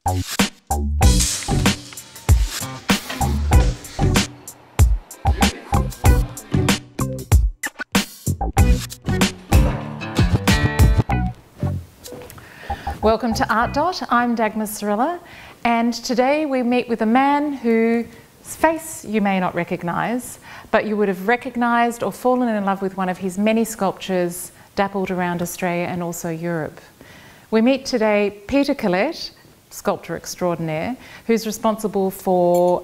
Welcome to Art Dot. I'm Dagmar Cirilla, and today we meet with a man whose face you may not recognise, but you would have recognised or fallen in love with one of his many sculptures dappled around Australia and also Europe. We meet today Peter Corlett, sculptor extraordinaire, who's responsible for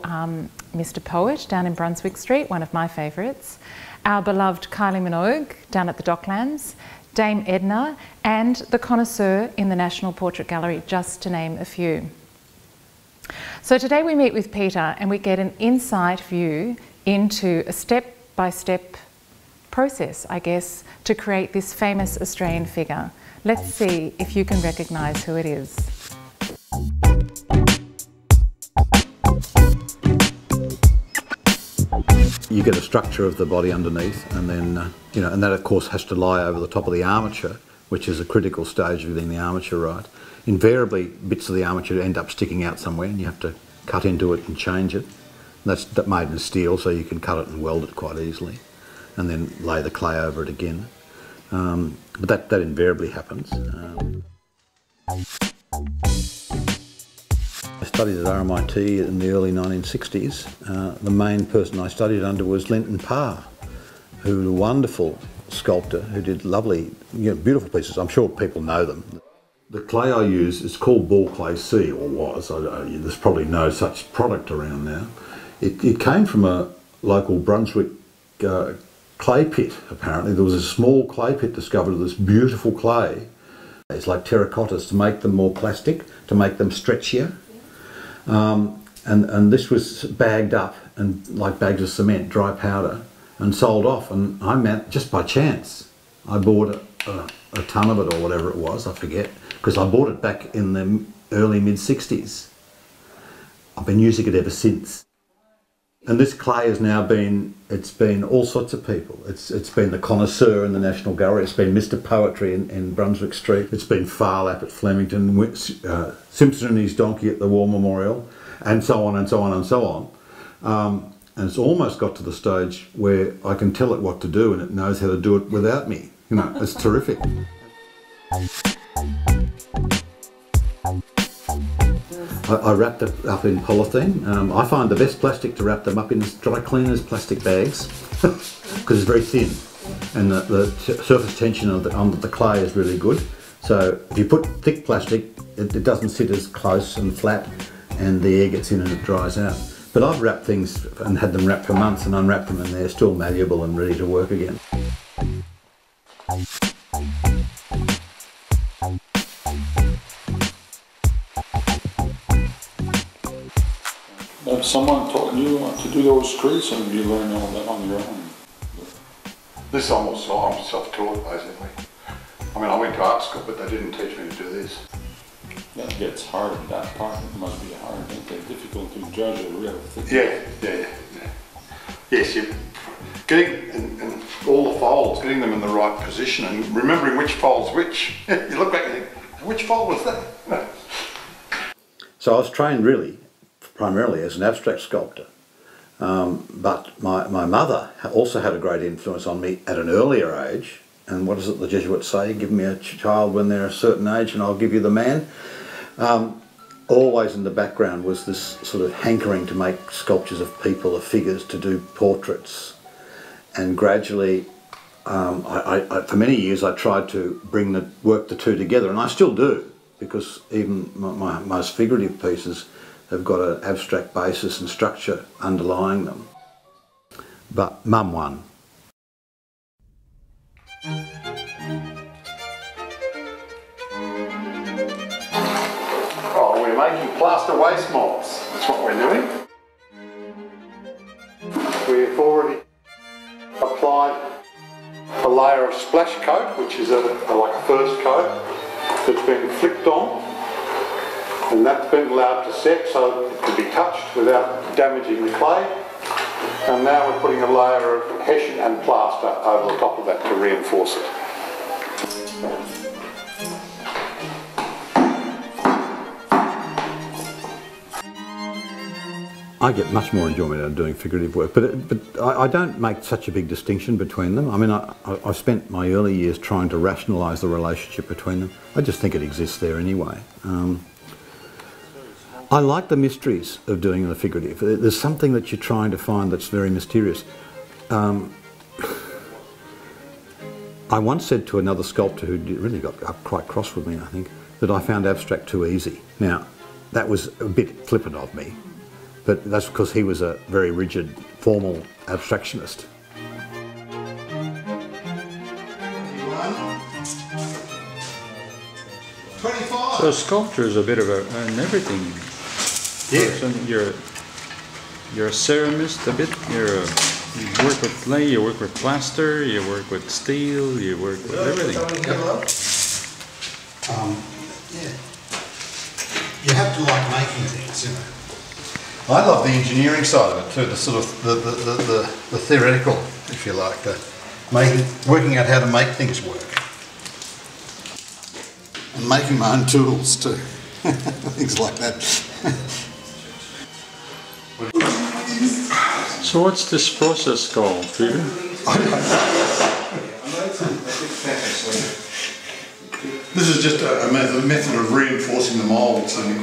Mr. Poet down in Brunswick Street, one of my favourites, our beloved Kylie Minogue down at the Docklands, Dame Edna, and the Connoisseur in the National Portrait Gallery, just to name a few. So today we meet with Peter and we get an inside view into a step-by-step process, I guess, to create this famous Australian figure. Let's see if you can recognise who it is. You get a structure of the body underneath, and then, and that of course has to lie over the top of the armature, which is a critical stage of getting the armature right. Invariably, bits of the armature end up sticking out somewhere, and you have to cut into it and change it. That's made in steel, so you can cut it and weld it quite easily, and then lay the clay over it again. But that invariably happens. I studied at RMIT in the early 1960s. The main person I studied under was Linton Parr, who was a wonderful sculptor who did lovely, beautiful pieces. I'm sure people know them. The clay I use is called ball clay C, or was. There's probably no such product around now. It came from a local Brunswick clay pit, apparently. There was a small clay pit discovered of this beautiful clay. It's like terracottas to make them more plastic, to make them stretchier. And this was bagged up and like bags of cement, dry powder, and sold off. And I meant just by chance, I bought a ton of it or whatever it was, I forget, because I bought it back in the early mid-60s. I've been using it ever since. And this clay has now it's been all sorts of people. It's been the Connoisseur in the National Gallery, it's been Mr. Poetry in Brunswick Street, it's been Farlap at Flemington, Simpson and his donkey at the War Memorial, and so on and so on and so on. And it's almost got to the stage where I can tell it what to do and it knows how to do it without me. It's terrific. I wrapped it up in polythene. I find the best plastic to wrap them up in is dry cleaners plastic bags because it's very thin and the surface tension under the clay is really good. So if you put thick plastic, it doesn't sit as close and flat and the air gets in and it dries out. But I've wrapped things and had them wrapped for months and unwrapped them and they're still malleable and ready to work again. Someone taught you to do those trees and you learn all that on your own? This is almost all I'm self-taught basically. I mean, I went to art school but they didn't teach me to do this. That gets hard, that part must be hard, isn't it? Difficult to judge a real thing. Yeah. Yes, you're getting in all the folds, getting them in the right position and remembering which fold's which. You look back and think, which fold was that? So I was trained really primarily as an abstract sculptor, but my mother also had a great influence on me at an earlier age. And what does it the Jesuits say? Give me a child when they're a certain age and I'll give you the man. Always in the background was this sort of hankering to make sculptures of people, of figures, to do portraits. And gradually, for many years I tried to work the two together, and I still do, because even my most figurative pieces have got an abstract basis and structure underlying them. But Mum won. Oh, we're making plaster waste molds. That's what we're doing. We've already applied a layer of splash coat, which is like a first coat that's been flicked on. And that's been allowed to set so it can be touched without damaging the clay. And now we're putting a layer of hessian and plaster over the top of that to reinforce it. I get much more enjoyment out of doing figurative work, but I don't make such a big distinction between them. I mean, I've spent my early years trying to rationalise the relationship between them. I just think it exists there anyway. I like the mysteries of doing the figurative. There's something that you're trying to find that's very mysterious. I once said to another sculptor who really got quite cross with me, I think, that I found abstract too easy. Now, that was a bit flippant of me, but that's because he was a very rigid, formal abstractionist. So sculpture is a bit of an everything. Yeah. You're a ceramist a bit. You work with clay, you work with plaster, you work with steel, you work with everything. Yeah. You have to like making things, you know. I love the engineering side of it too, the sort of the theoretical, if you like, working out how to make things work. And making my own tools too, things like that. So what's this process called, Peter? I don't know. This is just a method of reinforcing the moulds and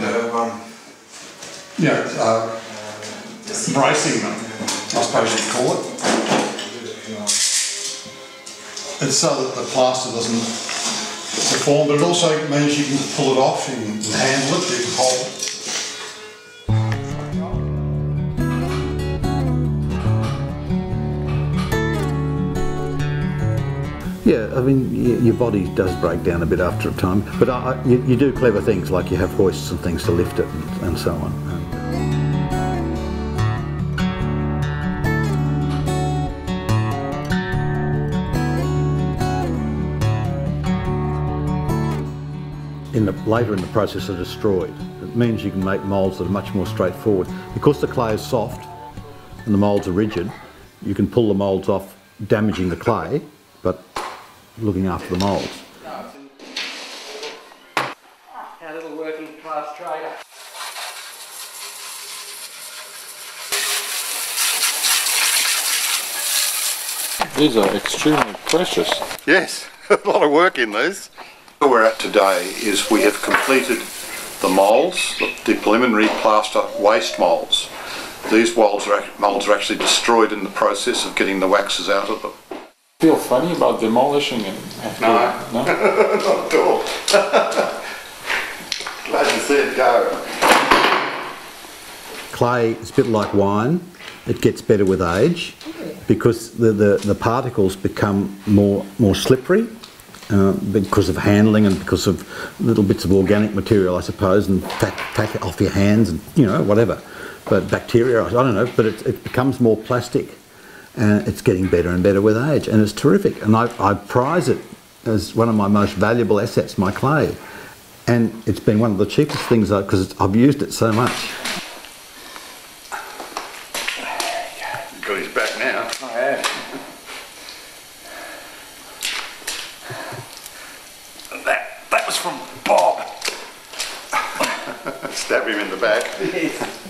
bracing them, I suppose you'd call it. It's so that the plaster doesn't deform, but it also means you can pull it off, you can handle it, you can hold it. Yeah, I mean, your body does break down a bit after a time, but you do clever things, like you have hoists and things to lift it and so on. Later in the process are destroyed. It means you can make moulds that are much more straightforward. Because the clay is soft and the moulds are rigid, you can pull the moulds off, damaging the clay, but looking after the moulds. Our little working class trader. These are extremely precious. Yes, a lot of work in these. Where we're at today is we have completed the moulds, the preliminary plaster waste moulds. These moulds are actually destroyed in the process of getting the waxes out of them. Feel funny about demolishing it? No, not at all. Glad you said go. Clay is a bit like wine. It gets better with age because the particles become more slippery. Because of handling and because of little bits of organic material, I suppose, and fat off your hands and, you know, whatever. But bacteria, I don't know, but it becomes more plastic and it's getting better and better with age, and it's terrific. And I prize it as one of my most valuable assets, my clay. And it's been one of the cheapest things because I've used it so much. Got his back now. I have. That was from Bob. Stab him in the back.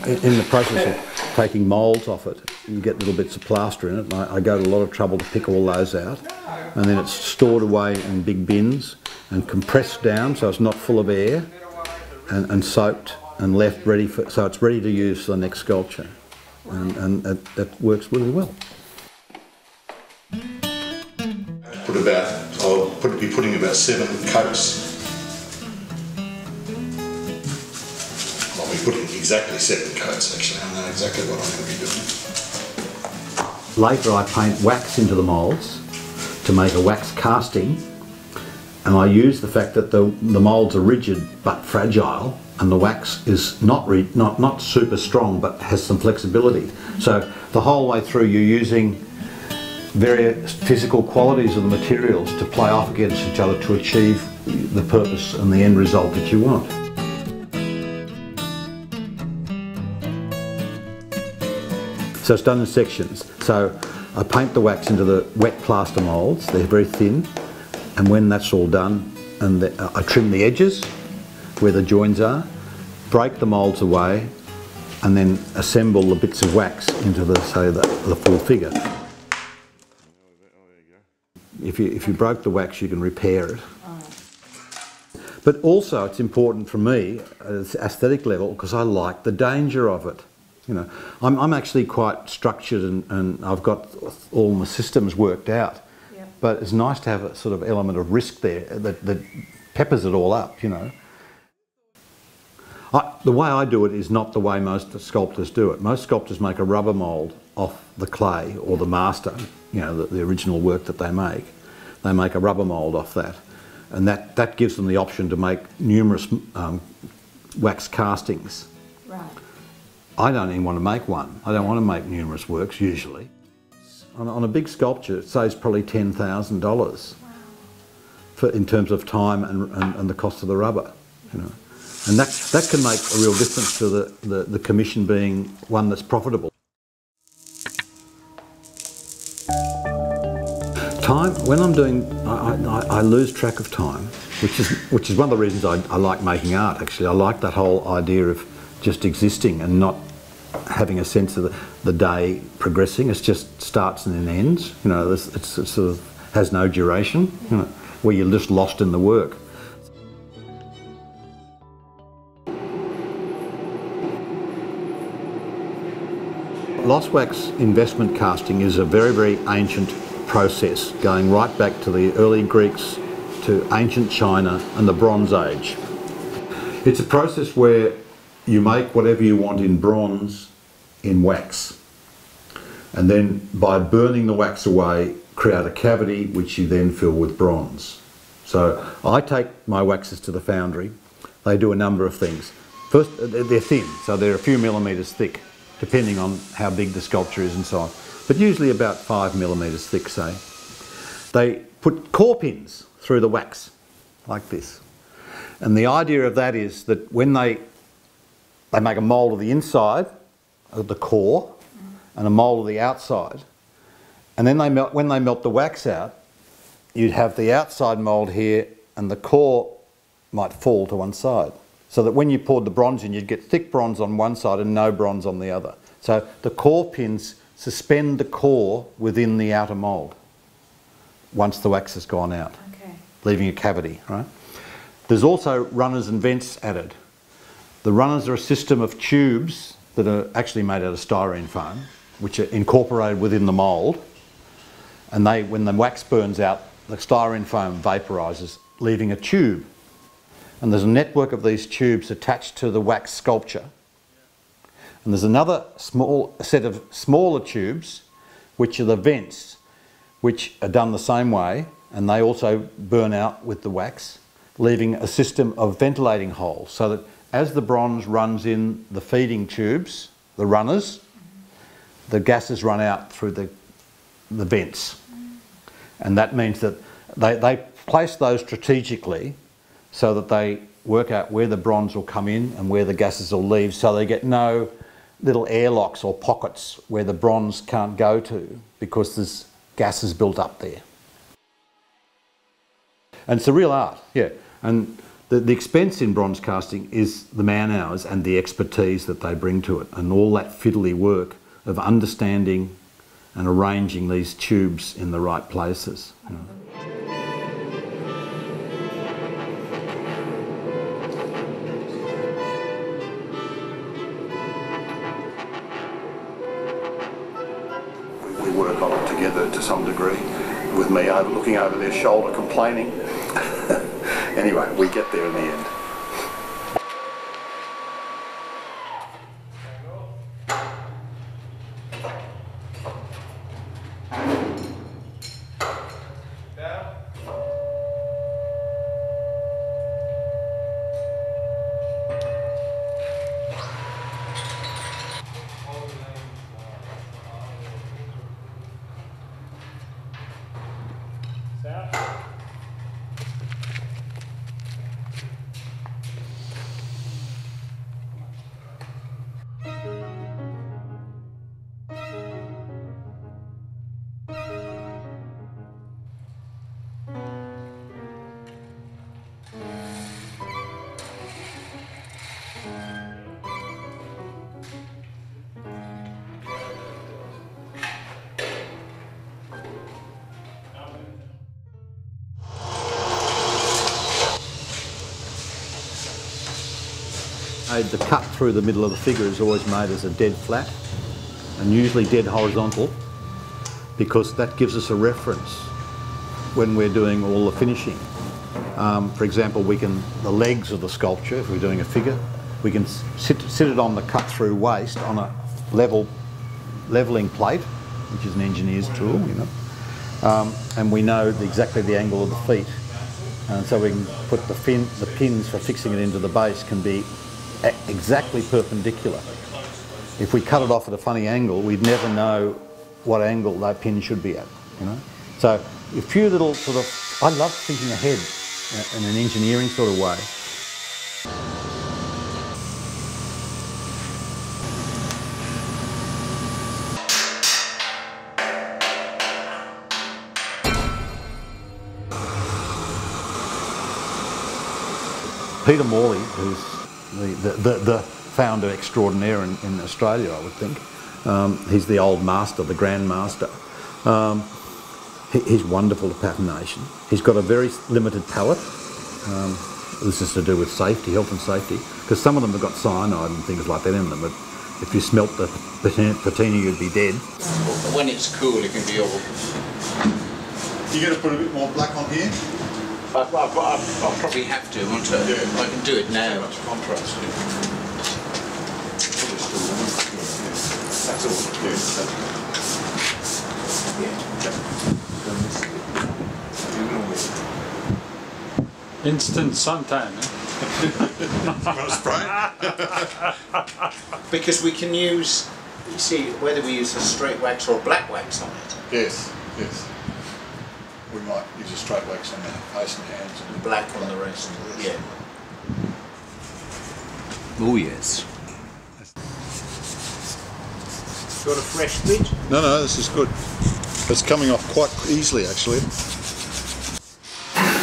In the process of taking moulds off it, you get little bits of plaster in it. And I go to a lot of trouble to pick all those out. And then it's stored away in big bins and compressed down so it's not full of air, and soaked and left ready so it's ready to use for the next sculpture. And that works really well. I'll be putting about 7 coats. I'll be putting exactly 7 coats actually. I know exactly what I'm going to be doing. Later I paint wax into the moulds to make a wax casting, and I use the fact that the moulds are rigid but fragile, and the wax is not super strong but has some flexibility. So the whole way through you're using various physical qualities of the materials to play off against each other to achieve the purpose and the end result that you want. So it's done in sections. So I paint the wax into the wet plaster moulds. They're very thin, and when that's all done, I trim the edges where the joins are, break the moulds away, and then assemble the bits of wax into the, say, the full figure. If you broke the wax, you can repair it. But also it's important for me at an aesthetic level because I like the danger of it. You know, I'm actually quite structured and I've got all my systems worked out. Yep. But it's nice to have a sort of element of risk there that peppers it all up, you know. The way I do it is not the way most sculptors do it. Most sculptors make a rubber mould off the clay or the master, you know, the original work that they make. They make a rubber mould off that. And that gives them the option to make numerous wax castings. Right. I don't even want to make one. I don't want to make numerous works usually. On a big sculpture, it saves probably $10,000 in terms of time and the cost of the rubber, you know. And that can make a real difference to the commission being one that's profitable. Time, when I'm doing, I lose track of time, which is one of the reasons I like making art actually. I like that whole idea of just existing and not having a sense of the day progressing. It just starts and then ends, you know, it sort of has no duration, you know, where you're just lost in the work. Lost wax investment casting is a very, very ancient process going right back to the early Greeks, to ancient China and the Bronze Age. It's a process where you make whatever you want in bronze in wax, and then by burning the wax away create a cavity which you then fill with bronze. So I take my waxes to the foundry. They do a number of things. First, they're thin, so they're a few millimetres thick, depending on how big the sculpture is and so on, but usually about 5 millimetres thick, say. They put core pins through the wax, like this. And the idea of that is that when they make a mould of the inside of the core and a mould of the outside, and then when they melt the wax out, you'd have the outside mould here and the core might fall to one side. So that when you poured the bronze in, you'd get thick bronze on one side and no bronze on the other. So the core pins suspend the core within the outer mould once the wax has gone out, leaving a cavity, right? There's also runners and vents added. The runners are a system of tubes that are actually made out of styrene foam, which are incorporated within the mould, and when the wax burns out, the styrene foam vaporises, leaving a tube. And there's a network of these tubes attached to the wax sculpture. And there's another set of smaller tubes, which are the vents, which are done the same way, and they also burn out with the wax, leaving a system of ventilating holes, so that as the bronze runs in the feeding tubes, the runners, the gases run out through the vents. And that means that they place those strategically so that they work out where the bronze will come in and where the gases will leave, so they get no little airlocks or pockets where the bronze can't go to because there's gases built up there. And it's a real art, yeah. And the expense in bronze casting is the man hours and the expertise that they bring to it, and all that fiddly work of understanding and arranging these tubes in the right places. You know. We work on it together to some degree, with me looking over their shoulder complaining. Anyway, we get there in the end. The cut through the middle of the figure is always made as a dead flat and usually dead horizontal, because that gives us a reference when we're doing all the finishing. For example, the legs of the sculpture, if we're doing a figure, we can sit it on the cut through waist on a levelling plate, which is an engineer's tool, you know, and we know exactly the angle of the feet, and so we can put the pins for fixing it into the base can be exactly perpendicular. If we cut it off at a funny angle, we'd never know what angle that pin should be at, you know. So a few little sort of, I love thinking ahead in an engineering sort of way. Peter Morley, who's the founder extraordinaire in Australia, I would think. He's the old master, the grand master. He's wonderful at patination. He's got a very limited palette. This is to do with safety, health and safety, because some of them have got cyanide and things like that in them, but if you smelt the patina you'd be dead. When it's cool it can be all... You're going to put a bit more black on here? I'll probably have to, won't I? Yeah. I can do it now. Too much contrast. That's all. Instant suntan, Because we can use, you see, whether we use a straight wax or a black wax on it. Yes, yes. We might use a straight wax on the face and hands. And black on the rest. Yeah. Oh yes. Got a fresh bit? No, this is good. It's coming off quite easily, actually.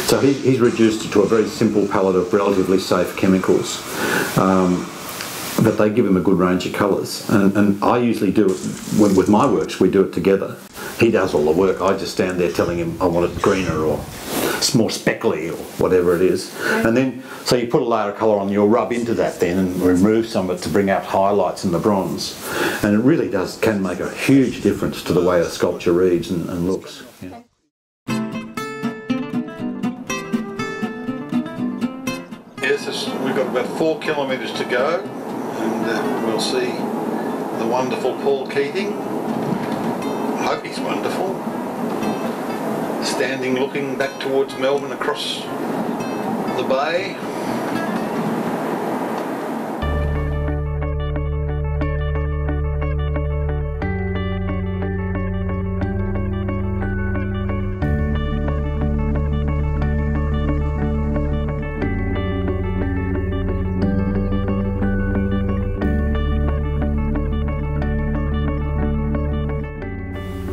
So he's reduced it to a very simple palette of relatively safe chemicals, but they give him a good range of colours. And I usually do it, with my works, we do it together. He does all the work, I just stand there telling him I want it greener or more speckly or whatever it is. And then, so you put a layer of colour on, you'll rub into that then and remove some of it to bring out highlights in the bronze. And it really can make a huge difference to the way a sculpture reads and looks. Yeah. Yes, we've got about 4 kilometres to go, and we'll see the wonderful Paul Keating. I hope he's wonderful. Standing looking back towards Melbourne across the bay.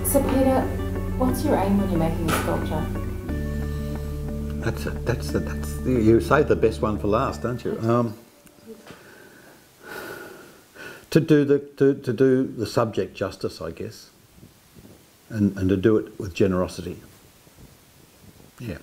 So Peter, what's your aim when you're making a sculpture? You saved the best one for last, don't you? To do the subject justice, I guess, and to do it with generosity. Yeah.